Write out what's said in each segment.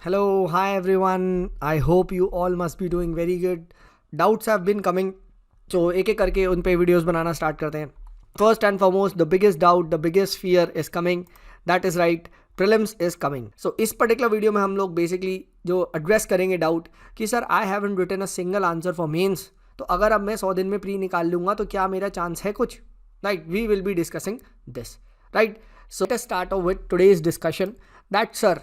Hello, hi everyone. I hope you all must be doing very good. Doubts have been coming. So एक एक करके उन पे videos बनाना start करते हैं. First and foremost, the biggest doubt, the biggest fear is coming. That is right. Prelims is coming. So इस particular video में हम लोग बेसिकली जो एड्रेस करेंगे डाउट कि sir I haven't written a single answer for mains. तो अगर अब मैं 100 दिन में प्री निकाल लूँगा तो क्या मेरा चांस है कुछ? Right, we will be discussing this. Right, so let us start off with today's discussion that sir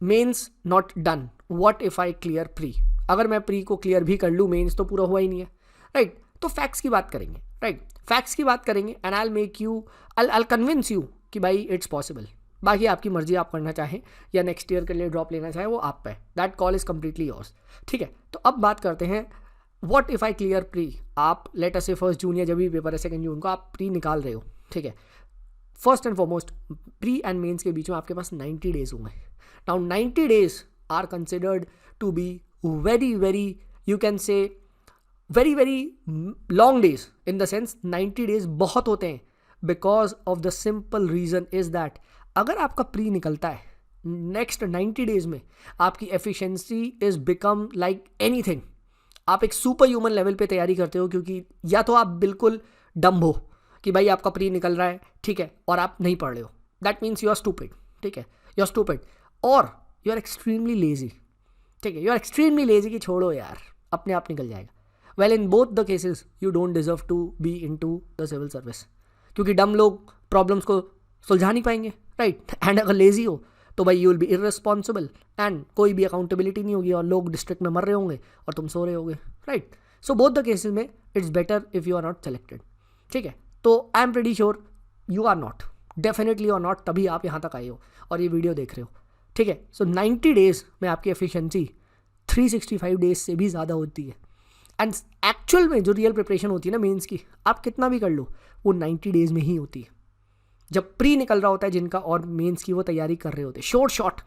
mains not done, what if I clear pre. अगर मैं प्री को क्लियर भी कर लूँ मेंस तो पूरा हुआ ही नहीं है. राइट, तो फैक्ट्स की बात करेंगे. राइट, फैक्ट्स की बात करेंगे and I make you, I convince you कि भाई इट्स पॉसिबल. बाकी आपकी मर्जी, आप करना चाहें या नेक्स्ट ईयर के लिए ड्रॉप लेना चाहें वो आप पे, that call is completely yours. ठीक है, तो अब बात करते हैं what if I clear pre. आप लेट अस से 1 जून या जब भी पेपर है 2 जून को आप प्री निकाल रहे हो. ठीक है, first and foremost pre and mains के बीच में आपके पास 90 डेज होंगे. Now 90 days are considered to be very, you can say very long days. In the sense 90 days बहुत होते हैं because of the simple reason is that अगर आपका प्री निकलता है नेक्स्ट 90 डेज में आपकी efficiency is become like anything. आप एक सुपर ह्यूमन लेवल पे तैयारी करते हो क्योंकि या तो आप बिल्कुल डम्ब हो कि भाई आपका प्री निकल रहा है, ठीक है, और आप नहीं पढ़ रहे हो. That means you are stupid. ठीक है, यू आर स्टूपिड और यू आर एक्सट्रीमली लेजी. ठीक है, यू आर एक्सट्रीमली लेजी कि छोड़ो यार अपने आप निकल जाएगा. Well, in both the cases you don't deserve to be in to the civil service क्योंकि डम लोग प्रॉब्लम्स को सुलझा नहीं पाएंगे. राइट, एंड अगर लेजी हो तो भाई you will B irresponsible and कोई भी अकाउंटेबिलिटी नहीं होगी और लोग डिस्ट्रिक्ट में मर रहे होंगे और तुम सो रहे होगे. Right, so both the cases में it's better if you are not selected. ठीक है, तो I am pretty sure you are not, definitely और नॉट, तभी आप यहाँ तक आए हो और ये वीडियो देख रहे हो. ठीक है, सो 90 डेज में आपकी एफिशिएंसी 365 डेज से भी ज़्यादा होती है. एंड एक्चुअल में जो रियल प्रिपरेशन होती है ना मेंस की, आप कितना भी कर लो वो 90 डेज में ही होती है. जब प्री निकल रहा होता है जिनका और मेंस की वो तैयारी कर रहे होते हैं शॉर्ट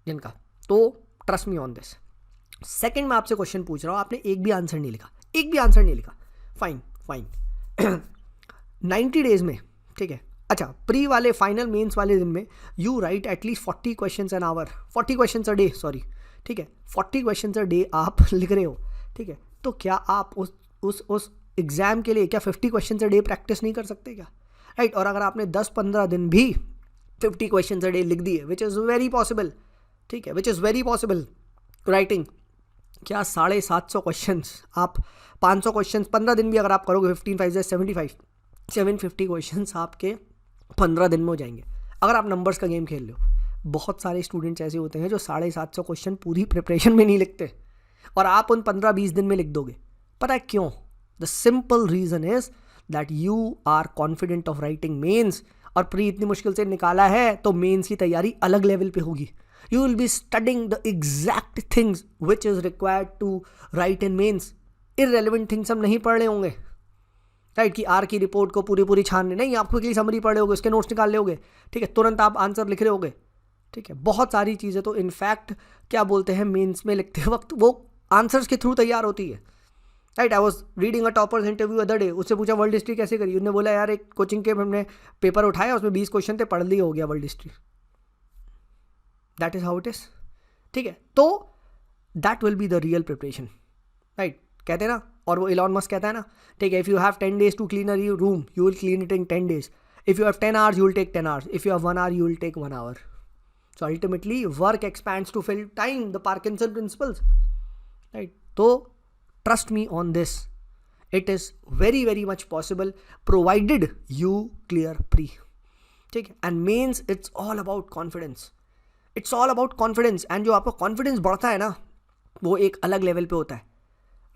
जिनका, तो trust me on this. Second, मैं आपसे क्वेश्चन पूछ रहा हूँ, आपने एक भी आंसर नहीं लिखा. फाइन 90 डेज में. ठीक है, अच्छा, प्री वाले फाइनल मेंस वाले दिन में you right at least 40 questions an hour, 40 questions a day, sorry. ठीक है, 40 क्वेश्चंस अ डे आप लिख रहे हो. ठीक है, तो क्या आप उस एग्जाम के लिए क्या 50 क्वेश्चंस अ डे प्रैक्टिस नहीं कर सकते क्या? राइट, और अगर आपने 10-15 दिन भी 50 क्वेश्चंस अ डे लिख दिए विच इज़ वेरी पॉसिबल. ठीक है, which is very possible writing, क्या 750 क्वेश्चंस आप 500 क्वेश्चंस 15 दिन भी अगर आप करोगे 15 5 75 750 क्वेश्चंस आपके 15 दिन में हो जाएंगे अगर आप नंबर्स का गेम खेल लो. बहुत सारे स्टूडेंट्स ऐसे होते हैं जो 750 क्वेश्चन पूरी प्रिपरेशन में नहीं लिखते और आप उन 15-20 दिन में लिख दोगे. पता है क्यों? The simple reason is that you are confident of writing mains. और प्री इतनी मुश्किल से निकाला है तो मेंस की तैयारी अलग लेवल पे होगी. You will be studying the exact things which is required to write in mains. Irrelevant things हम नहीं पढ़ रहे होंगे. राइट, कि आर की रिपोर्ट को पूरी छानने नहीं, आप क्विकली समरी पढ़ रहे होगे, उसके नोट्स निकाल लोगे. ठीक है, तुरंत आप आंसर लिख रहे होगे. ठीक है, बहुत सारी चीज़ें तो इनफैक्ट क्या बोलते हैं मेंस में लिखते वक्त वो आंसर्स के थ्रू तैयार होती है. Right, I was reading a toppers interview other day. उससे पूछा वर्ल्ड हिस्ट्री कैसे करी, उन्होंने बोला यार एक कोचिंग के हमने पेपर उठाया उसमें 20 क्वेश्चन थे, पढ़ लिए, हो गया world history. That is how it is. ठीक है, तो that will be the real preparation. Right, कहते हैं ना, और वो इलॉन मस्क कहता है ना, ठीक है, if you have 10 days to clean a room you will clean it in 10 days. If you have 10 hours you will take 10 hours. If you have 1 hour you will take 1 hour. So ultimately work expands to fill time, the Parkinson principles. Right, तो trust me on this, it is very much possible provided you clear pre. ठीक है, and mains it's all about confidence. It's all about confidence and जो आपका confidence बढ़ता है ना वो एक अलग लेवल पे होता है.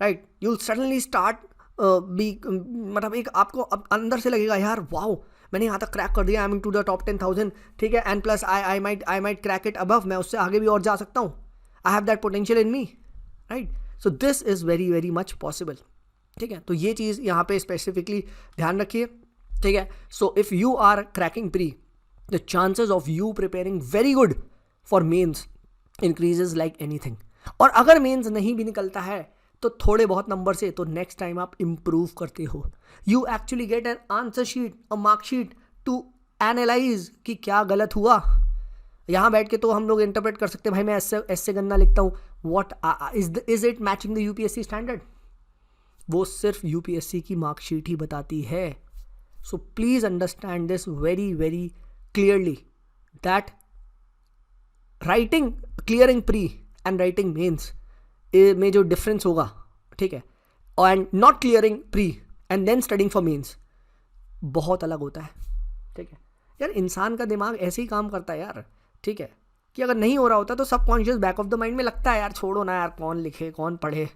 Right, you will suddenly start be, मतलब एक आपको अब अंदर से लगेगा यार वाओ मैंने यहाँ तक क्रैक कर दिया, I am in to the top 10,000. ठीक है, and plus I might crack it above, मैं उससे आगे भी और जा सकता हूँ. I have that potential in me. Right, so this is very much possible. ठीक है, तो ये चीज़ यहाँ पे स्पेसिफिकली ध्यान रखिए. ठीक है, so if you are cracking pre the chances of you preparing very good for mains increases like anything. और अगर मेन्स नहीं भी निकलता है तो थोड़े बहुत नंबर से तो नेक्स्ट टाइम आप इम्प्रूव करते हो. You actually get an answer sheet, a marksheet to analyse कि क्या गलत हुआ. यहाँ बैठ के तो हम लोग इंटरप्रेट कर सकते हैं भाई मैं ऐसे गन्ना लिखता हूँ, what is it matching the UPSC standard? वो सिर्फ यूपीएससी की मार्कशीट ही बताती है. So please understand this very very clearly that writing clearing pre and writing mains में जो डिफरेंस होगा, ठीक है, and not clearing pre and then studying for mains बहुत अलग होता है. ठीक है यार, इंसान का दिमाग ऐसे ही काम करता है यार. ठीक है, कि अगर नहीं हो रहा होता तो subconscious back of the mind में लगता है यार छोड़ो ना यार, कौन लिखे कौन पढ़े.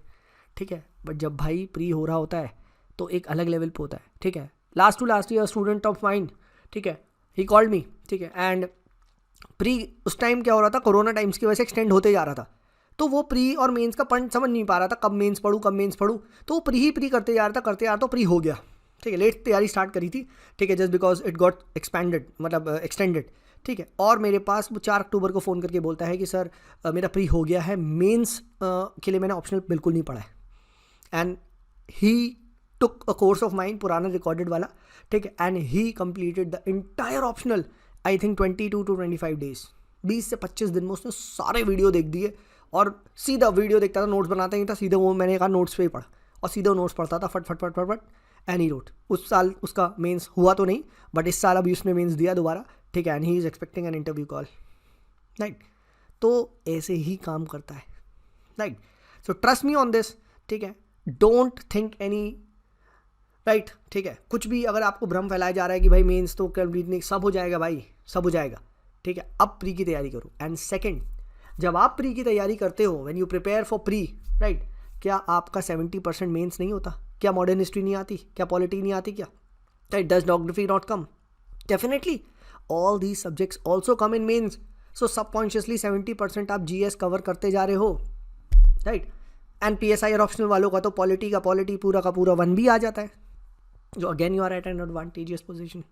ठीक है, बट जब भाई प्री हो रहा होता है तो एक अलग लेवल पे होता है. ठीक है, last to last year student of mind, ठीक है, ही कॉल्ड मी. ठीक है, एंड प्री उस टाइम क्या हो रहा था, कोरोना टाइम्स की वजह से एक्सटेंड होते जा रहा था, तो वो प्री और मेंस का पॉइंट समझ नहीं पा रहा था, कब मेंस पढ़ूँ, तो वो प्री करते जा रहा था, तो प्री हो गया. ठीक है, लेट तैयारी स्टार्ट करी थी. ठीक है, just because it got expanded, मतलब एक्सटेंडेड. ठीक है, और मेरे पास वो 4 अक्टूबर को फ़ोन करके बोलता है कि सर मेरा प्री हो गया है, मेंस के लिए मैंने ऑप्शनल बिल्कुल नहीं पढ़ा है. And he took a course of mine, पुराना रिकॉर्डेड वाला. ठीक है, and he completed the entire optional I think 22 to 25 days. 20 से 25 दिन में उसने सारे वीडियो देख दिए, और सीधा वीडियो देखता था, नोट्स बनाता नहीं था, सीधा वो मैंने कहा नोट्स पे ही पढ़, और सीधा नोट्स पढ़ता था फट एंड ही रोट. उस साल उसका मेंस हुआ तो नहीं, बट इस साल अभी उसने मेंस दिया दोबारा. ठीक है, and he is expecting an interview call. Right, तो ऐसे ही काम करता है. Right, so trust me on this. ठीक है, डोंट थिंक एनी. राइट, ठीक है, कुछ भी अगर आपको भ्रम फैलाया जा रहा है कि भाई मेंस तो कंप्लीट नहीं, सब हो जाएगा भाई, सब हो जाएगा. ठीक है, अब प्री की तैयारी करो. एंड सेकंड, जब आप प्री की तैयारी करते हो, when you prepare for pre, right, क्या आपका 70% मेंस नहीं होता? क्या मॉडर्न हिस्ट्री नहीं आती? क्या पॉलिटी नहीं आती? क्या right, does geography not come? Definitely all these subjects also come in mains. So subconsciously 70% आप जीएस कवर करते जा रहे हो. राइट, एंड पीएसआई और ऑप्शनल वालों का तो पॉलिटी पूरा का पूरा 1 भी आ जाता है, जो again you are at an advantageous position.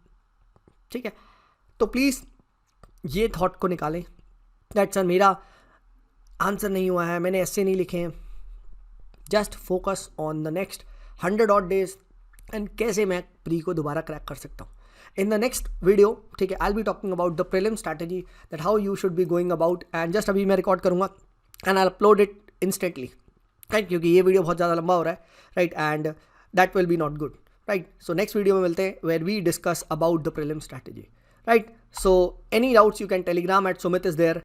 ठीक है, तो प्लीज़ ये थॉट को निकालें दैट सर मेरा आंसर नहीं हुआ है, मैंने ऐसे नहीं लिखे हैं. Just focus on the next 100 odd days and कैसे मैं प्री को दोबारा क्रैक कर सकता हूँ. इन द नेक्स्ट वीडियो, ठीक है, I will be talking about the prelim strategy, that how you should be going about. And just अभी मैं रिकॉर्ड करूँगा and I upload it instantly. Right, क्योंकि ये वीडियो बहुत ज़्यादा लंबा हो रहा है. Right, and that will be not good. Right, so next video में मिलते हैं where we discuss about the prelim strategy. Right, so any doubts you can Telegram at Sumit is there.